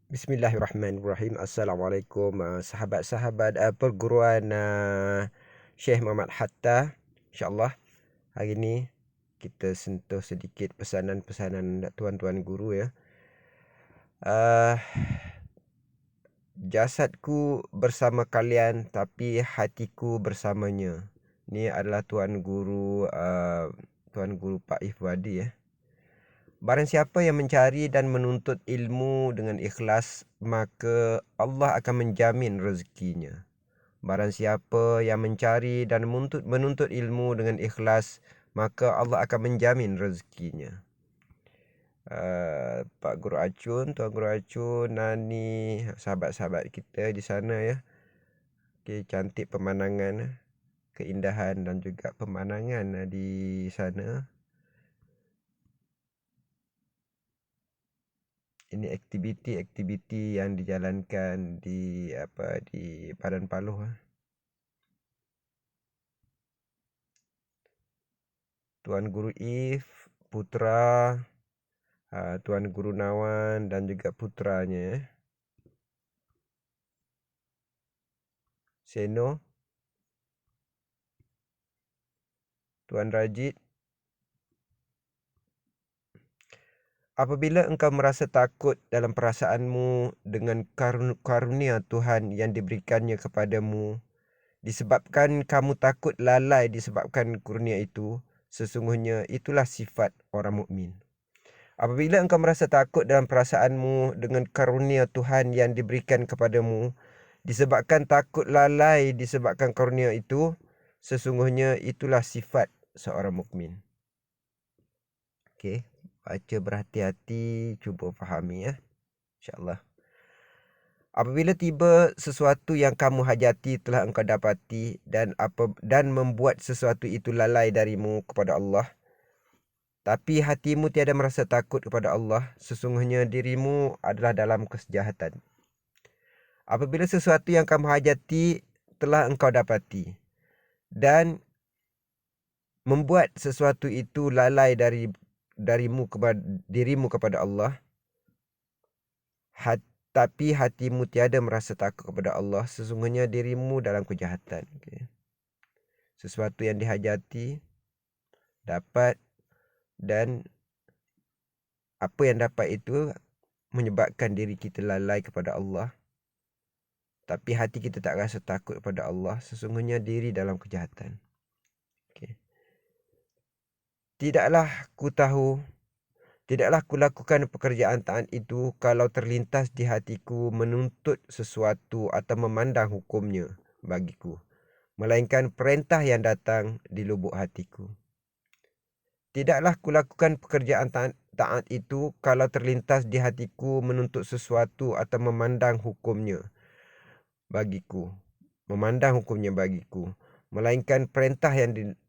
Bismillahirrahmanirrahim. Assalamualaikum sahabat-sahabat perguruan Syekh Muhammad Hatta. InsyaAllah hari ini kita sentuh sedikit pesanan-pesanan tuan-tuan guru ya. Jasadku bersama kalian tapi hatiku bersamanya. Ini adalah tuan guru Pak Ifwadi ya. Barang siapa yang mencari dan menuntut ilmu dengan ikhlas, maka Allah akan menjamin rezekinya. Barang siapa yang mencari dan menuntut ilmu dengan ikhlas, maka Allah akan menjamin rezekinya. Pak Guru Acun, Tuan Guru Acun, Nani, sahabat-sahabat kita di sana ya. Okay, cantik pemandangan, keindahan dan juga pemandangan di sana. Ini aktiviti yang dijalankan di Padan Paloh. Tuan Guru If, putra, Tuan Guru Nawan dan juga putranya. Seno, Tuan Rajid. Apabila engkau merasa takut dalam perasaanmu dengan karunia Tuhan yang diberikannya kepadamu, disebabkan kamu takut lalai disebabkan kurnia itu, sesungguhnya itulah sifat orang mukmin. Apabila engkau merasa takut dalam perasaanmu dengan karunia Tuhan yang diberikan kepadamu, disebabkan takut lalai disebabkan karunia itu, sesungguhnya itulah sifat seorang mukmin. Okey, baca berhati-hati, cuba fahami ya. InsyaAllah. Apabila tiba sesuatu yang kamu hajati telah engkau dapati dan membuat sesuatu itu lalai darimu kepada Allah, tapi hatimu tiada merasa takut kepada Allah, sesungguhnya dirimu adalah dalam kesejahatan. Apabila sesuatu yang kamu hajati telah engkau dapati dan membuat sesuatu itu lalai dirimu kepada Allah, tapi hatimu tiada merasa takut kepada Allah, sesungguhnya dirimu dalam kejahatan. Okay. Sesuatu yang dihajati, dapat, dan apa yang dapat itu menyebabkan diri kita lalai kepada Allah, tapi hati kita tak rasa takut kepada Allah, sesungguhnya diri dalam kejahatan. Okay. Tidaklah ku lakukan pekerjaan taat itu kalau terlintas di hatiku menuntut sesuatu atau memandang hukumnya bagiku, melainkan perintah yang datang di lubuk hatiku. Tidaklah ku lakukan pekerjaan taat itu kalau terlintas di hatiku menuntut sesuatu atau memandang hukumnya bagiku, melainkan perintah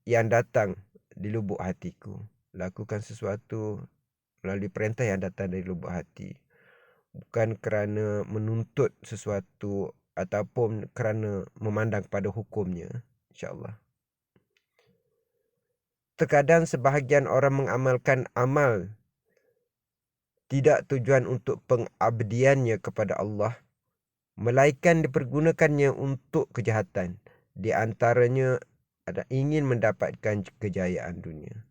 yang datang di lubuk hatiku. Lakukan sesuatu melalui perintah yang datang dari lubuk hati, bukan kerana menuntut sesuatu ataupun kerana memandang pada hukumnya. InsyaAllah. Terkadang sebahagian orang mengamalkan amal tidak tujuan untuk pengabdiannya kepada Allah, melainkan dipergunakannya untuk kejahatan. Di antaranya ada ingin mendapatkan kejayaan dunia.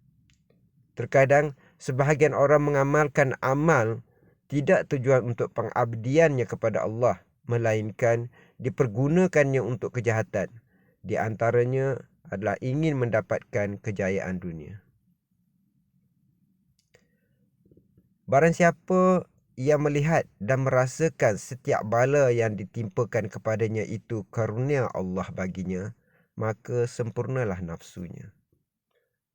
Terkadang sebahagian orang mengamalkan amal tidak tujuan untuk pengabdiannya kepada Allah, melainkan dipergunakannya untuk kejahatan. Di antaranya adalah ingin mendapatkan kejayaan dunia. Barang siapa yang melihat dan merasakan setiap bala yang ditimpakan kepadanya itu karunia Allah baginya, maka sempurnalah nafsunya.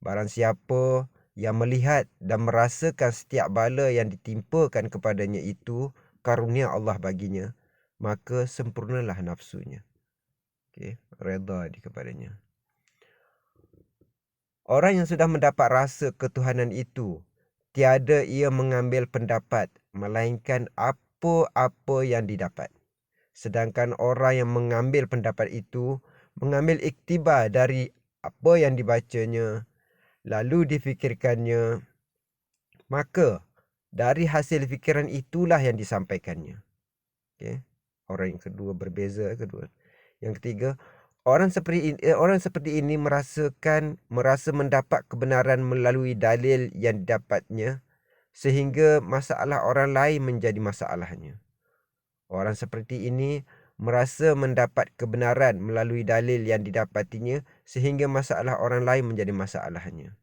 Barang siapa yang melihat dan merasakan setiap bala yang ditimpakan kepadanya itu karunia Allah baginya, maka sempurnalah nafsunya. Okay, redha kepadanya. Orang yang sudah mendapat rasa ketuhanan itu, tiada ia mengambil pendapat, melainkan apa-apa yang didapat. Sedangkan orang yang mengambil pendapat itu, mengambil iktibar dari apa yang dibacanya, lalu difikirkannya, maka dari hasil fikiran itulah yang disampaikannya. Okay. Orang yang kedua berbeza kedua. Yang ketiga, orang seperti ini merasa mendapat kebenaran melalui dalil yang didapatnya, sehingga masalah orang lain menjadi masalahnya. Orang seperti ini merasa mendapat kebenaran melalui dalil yang didapatinya, sehingga masalah orang lain menjadi masalahnya.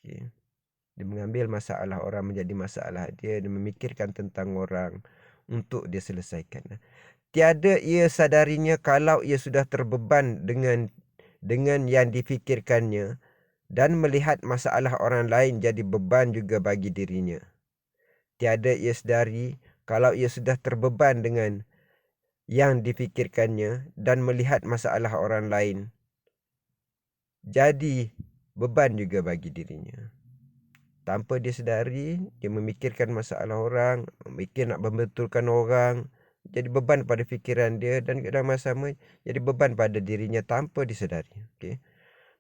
Okay. Dia mengambil masalah orang menjadi masalah dia, dia memikirkan tentang orang untuk dia selesaikan. Tiada ia sadarinya kalau ia sudah terbeban dengan yang difikirkannya, dan melihat masalah orang lain jadi beban juga bagi dirinya. Tiada ia sedari kalau ia sudah terbeban dengan yang difikirkannya, dan melihat masalah orang lain jadi beban juga bagi dirinya. Tanpa dia sedari, dia memikirkan masalah orang, memikir nak membetulkan orang, jadi beban pada fikiran dia, dan dalam masa sama jadi beban pada dirinya tanpa disedari. Okay.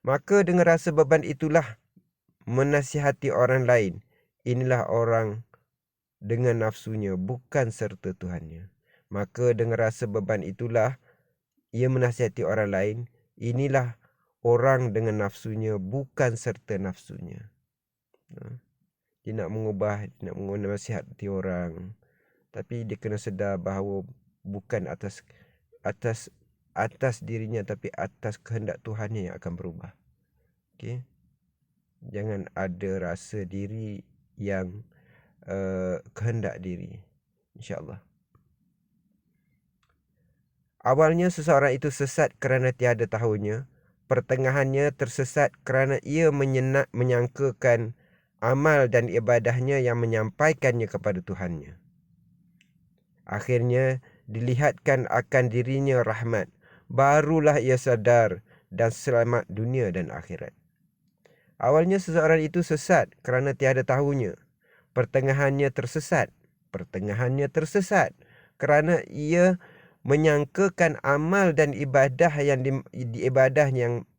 Maka dengan rasa beban itulah menasihati orang lain. Inilah orang dengan nafsunya, bukan serta Tuhannya. Maka dengan rasa beban itulah ia menasihati orang lain. Inilah orang dengan nafsunya, bukan serta nafsunya. Dia nak mengubah, dia nak menasihati orang, tapi dia kena sedar bahawa bukan atas dirinya, tapi atas kehendak Tuhannya yang akan berubah. Okay. Jangan ada rasa diri yang kehendak diri. InsyaAllah. Awalnya seseorang itu sesat kerana tiada tahunya. Pertengahannya tersesat kerana ia menyangkakan amal dan ibadahnya yang menyampaikannya kepada Tuhannya. Akhirnya dilihatkan akan dirinya rahmat. Barulah ia sadar dan selamat dunia dan akhirat. Awalnya seseorang itu sesat kerana tiada tahunya. Pertengahannya tersesat kerana ia menyangkakan amal dan ibadah yang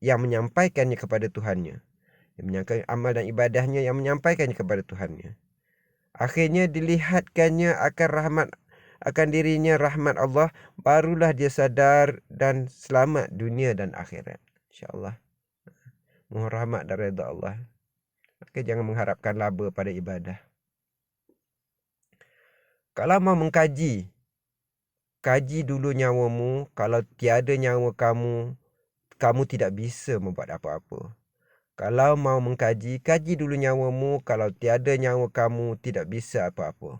menyampaikannya kepada Tuhannya. Dia menyangka amal dan ibadahnya yang menyampaikannya kepada Tuhannya. Akhirnya dilihatkannya akan dirinya rahmat Allah, barulah dia sadar dan selamat dunia dan akhirat. InsyaAllah. Mohon rahmat dan redha Allah. Maka jangan mengharapkan laba pada ibadah. Kalau mau mengkaji, kaji dulu nyawamu. Kalau tiada nyawa kamu tidak bisa membuat apa-apa. Kalau mau mengkaji, kaji dulu nyawamu. Kalau tiada nyawa kamu tidak bisa apa-apa.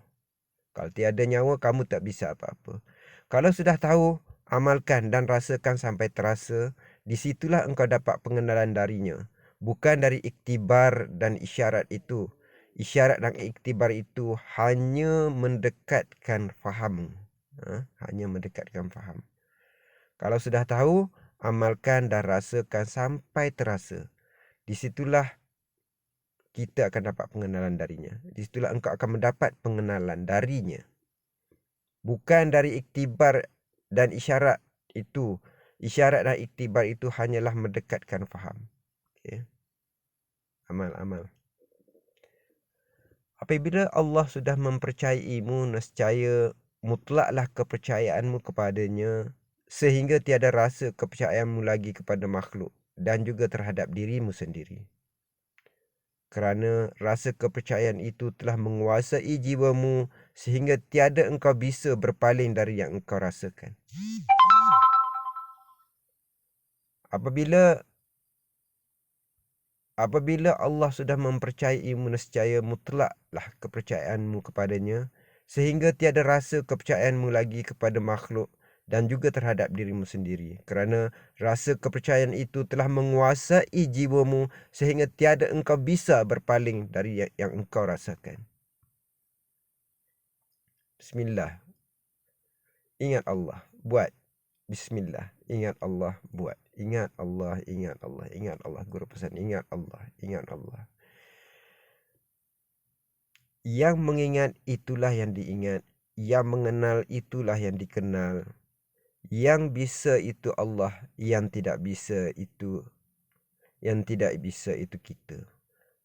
Kalau tiada nyawa, kamu tak bisa apa-apa. Kalau sudah tahu, amalkan dan rasakan sampai terasa. Di situlah engkau dapat pengenalan darinya. Bukan dari iktibar dan isyarat itu. Isyarat dan iktibar itu hanya mendekatkan faham. Hanya mendekatkan faham. Kalau sudah tahu, amalkan dan rasakan sampai terasa. Di situlah kita akan dapat pengenalan darinya. Di situlah engkau akan mendapat pengenalan darinya. Bukan dari iktibar dan isyarat itu. Isyarat dan iktibar itu hanyalah mendekatkan faham. Okay. Amal. Apabila Allah sudah mempercayaimu, nescaya mutlaklah kepercayaanmu kepadanya, sehingga tiada rasa kepercayaanmu lagi kepada makhluk dan juga terhadap dirimu sendiri. Kerana rasa kepercayaan itu telah menguasai jiwamu, sehingga tiada engkau bisa berpaling dari yang engkau rasakan. Apabila Allah sudah mempercayaimu, nescaya mutlaklah kepercayaanmu kepadanya, sehingga tiada rasa kepercayaanmu lagi kepada makhluk dan juga terhadap dirimu sendiri. Kerana rasa kepercayaan itu telah menguasai jiwamu, sehingga tiada engkau bisa berpaling dari yang engkau rasakan. Bismillah. Ingat Allah, buat. Bismillah. Ingat Allah, buat. Ingat Allah, ingat Allah, ingat Allah. Guru pesan, ingat Allah, ingat Allah. Yang mengingat itulah yang diingat. Yang mengenal itulah yang dikenal. Yang bisa itu Allah. Yang tidak bisa itu kita.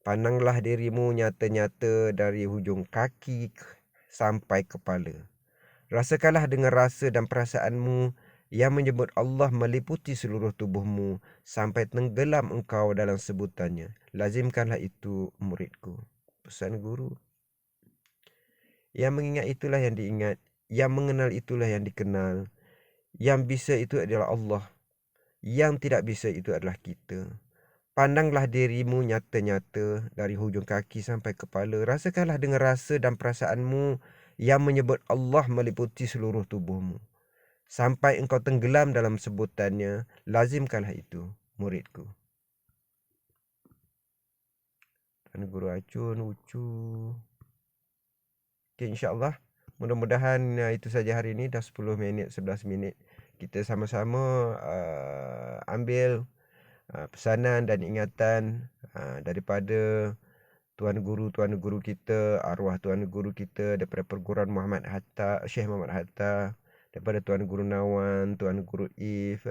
Pandanglah dirimu nyata-nyata dari hujung kaki sampai kepala. Rasakanlah dengan rasa dan perasaanmu yang menyebut Allah meliputi seluruh tubuhmu sampai tenggelam engkau dalam sebutannya. Lazimkanlah itu, muridku. Pesan guru. Yang mengingat itulah yang diingat, yang mengenal itulah yang dikenal. Yang bisa itu adalah Allah, yang tidak bisa itu adalah kita. Pandanglah dirimu nyata-nyata dari hujung kaki sampai kepala. Rasakanlah dengan rasa dan perasaanmu yang menyebut Allah meliputi seluruh tubuhmu sampai engkau tenggelam dalam sebutannya. Lazimkanlah itu, muridku. Tuan Guru Acun, Ucu. Okay, insyaAllah. Mudah-mudahan itu saja hari ini. Dah 10 minit, 11 minit. Kita sama-sama ambil pesanan dan ingatan daripada tuan guru kita, arwah tuan guru kita daripada perguruan Muhammad Hatta, Syekh Muhammad Hatta, daripada tuan guru Nawan, tuan guru If,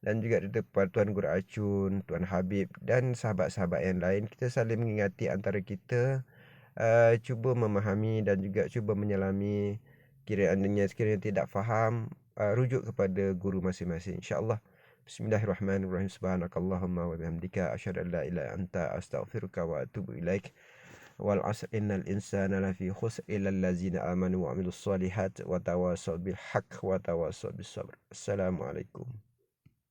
dan juga daripada tuan guru Acun, tuan Habib dan sahabat-sahabat yang lain. Kita saling mengingati antara kita, cuba memahami dan juga cuba menyelami. Sekiranya tidak faham, rujuk kepada guru masing-masing, insya-Allah. Bismillahirrahmanirrahim. Subhanakallahumma wa bihamdika asyhadu an la ilaha illa anta astaghfiruka wa atubu ilaik. Wal 'asr innal insana lafi khusr illa allazina amanu wa 'amilus solihat wa tawassaw bil haqq wa tawassaw bis sabr. Assalamualaikum.